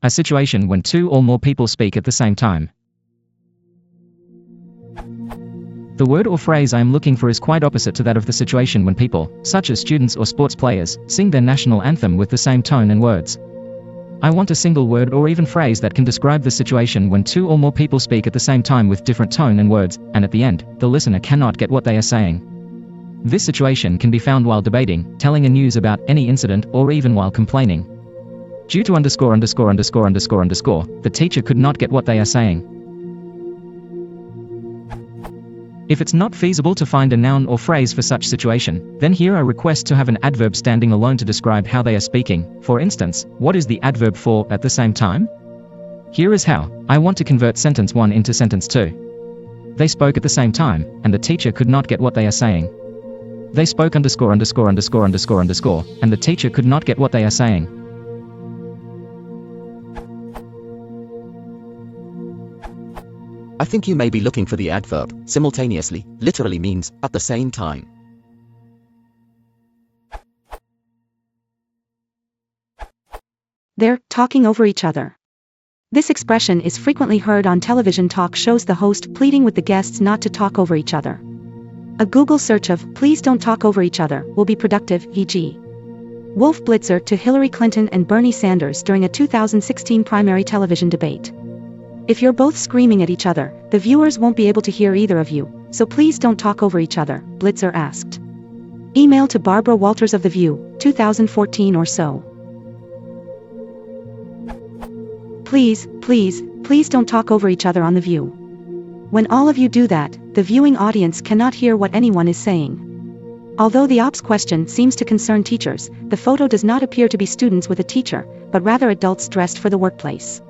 A situation when two or more people speak at the same time. The word or phrase I am looking for is quite opposite to that of the situation when people, such as students or sports players, sing their national anthem with the same tone and words. I want a single word or even phrase that can describe the situation when two or more people speak at the same time with different tone and words, and at the end, the listener cannot get what they are saying. This situation can be found while debating, telling a news about any incident, or even while complaining. Due to the teacher could not get what they are saying. If it's not feasible to find a noun or phrase for such situation, then here are requests to have an adverb standing alone to describe how they are speaking. For instance, what is the adverb for at the same time? Here is how. I want to convert sentence 1 into sentence 2. They spoke at the same time, and the teacher could not get what they are saying. They spoke and the teacher could not get what they are saying. I think you may be looking for the adverb. Simultaneously literally means at the same time. They're talking over each other. This expression is frequently heard on television talk shows, the host pleading with the guests not to talk over each other. A Google search of "please don't talk over each other" will be productive, e.g. Wolf Blitzer to Hillary Clinton and Bernie Sanders during a 2016 primary television debate. If you're both screaming at each other, the viewers won't be able to hear either of you, so please don't talk over each other, Blitzer asked. Email to Barbara Walters of The View, 2014 or so. Please don't talk over each other on The View. When all of you do that, the viewing audience cannot hear what anyone is saying. Although the ops question seems to concern teachers, the photo does not appear to be students with a teacher, but rather adults dressed for the workplace.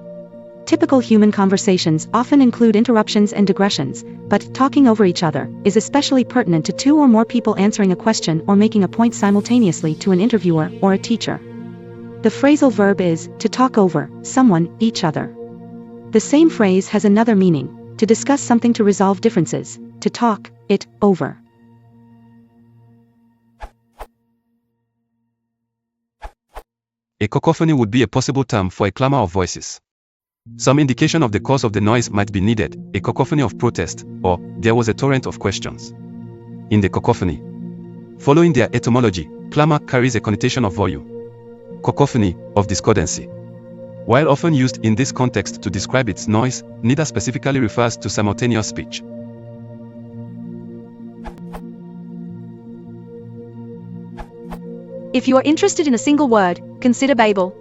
Typical human conversations often include interruptions and digressions, but talking over each other is especially pertinent to two or more people answering a question or making a point simultaneously to an interviewer or a teacher. The phrasal verb is to talk over someone, each other. The same phrase has another meaning: to discuss something, to resolve differences, to talk it over. A cacophony would be a possible term for a clamor of voices. Some indication of the cause of the noise might be needed, a cacophony of protest, or there was a torrent of questions. In the cacophony, following their etymology, clamor carries a connotation of volume. Cacophony, of discordancy. While often used in this context to describe its noise, neither specifically refers to simultaneous speech. If you are interested in a single word, consider Babel.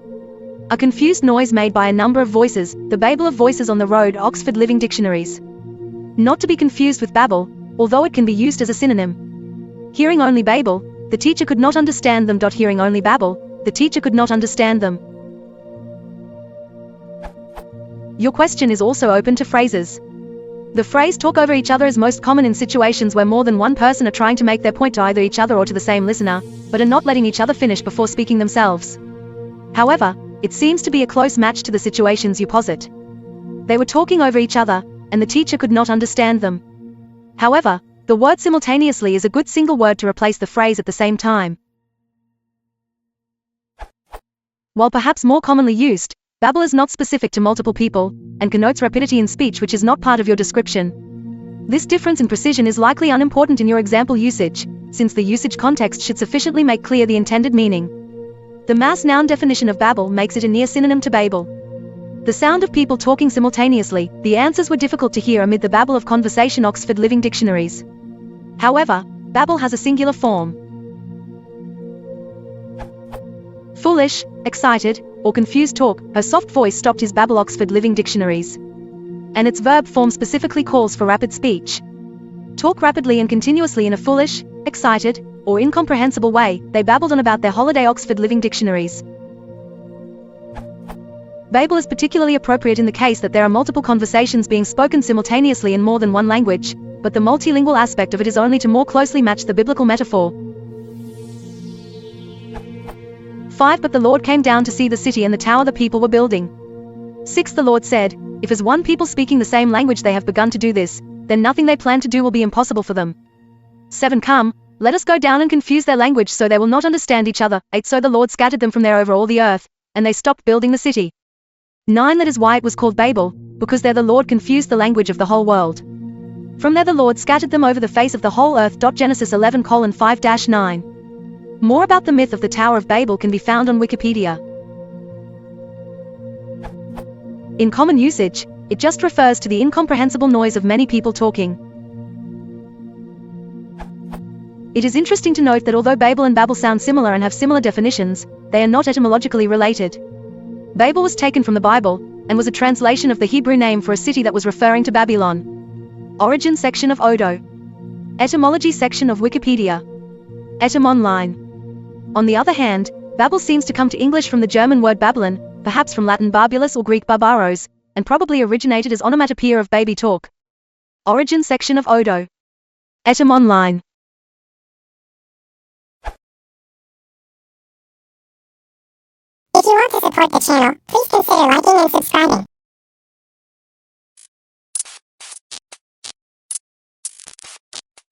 A confused noise made by a number of voices, the Babel of voices on the road, Oxford Living Dictionaries. Not to be confused with Babel, although it can be used as a synonym. Hearing only Babel, the teacher could not understand them. Hearing only Babel, the teacher could not understand them. Your question is also open to phrases. The phrase talk over each other is most common in situations where more than one person are trying to make their point to either each other or to the same listener, but are not letting each other finish before speaking themselves. However, it seems to be a close match to the situations you posit. They were talking over each other, and the teacher could not understand them. However, the word simultaneously is a good single word to replace the phrase at the same time. While perhaps more commonly used, babble is not specific to multiple people, and connotes rapidity in speech, which is not part of your description. This difference in precision is likely unimportant in your example usage, since the usage context should sufficiently make clear the intended meaning. The mass noun definition of babble makes it a near synonym to Babel. The sound of people talking simultaneously, the answers were difficult to hear amid the babble of conversation, Oxford Living Dictionaries. However, babble has a singular form. Foolish, excited, or confused talk, her soft voice stopped his babble, Oxford Living Dictionaries. And its verb form specifically calls for rapid speech. Talk rapidly and continuously in a foolish, excited, or incomprehensible way, they babbled on about their holiday, Oxford Living Dictionaries. Babel is particularly appropriate in the case that there are multiple conversations being spoken simultaneously in more than one language, but the multilingual aspect of it is only to more closely match the biblical metaphor. 5 But the Lord came down to see the city and the tower the people were building. 6 The Lord said, if as one people speaking the same language they have begun to do this, then nothing they plan to do will be impossible for them. 7 Come, let us go down and confuse their language so they will not understand each other. 8 So the Lord scattered them from there over all the earth, and they stopped building the city. 9. That is why it was called Babel, because there the Lord confused the language of the whole world. From there the Lord scattered them over the face of the whole earth. Genesis 11:5-9. More about the myth of the Tower of Babel can be found on Wikipedia. In common usage, it just refers to the incomprehensible noise of many people talking. It is interesting to note that although Babel and Babel sound similar and have similar definitions, they are not etymologically related. Babel was taken from the Bible, and was a translation of the Hebrew name for a city that was referring to Babylon. Origin section of Odo. Etymology section of Wikipedia. Etym online. On the other hand, Babel seems to come to English from the German word Babylon, perhaps from Latin barbulus or Greek barbaros, and probably originated as onomatopoeia of baby talk. Origin section of Odo. Etym online. If you want to support the channel, please consider liking and subscribing.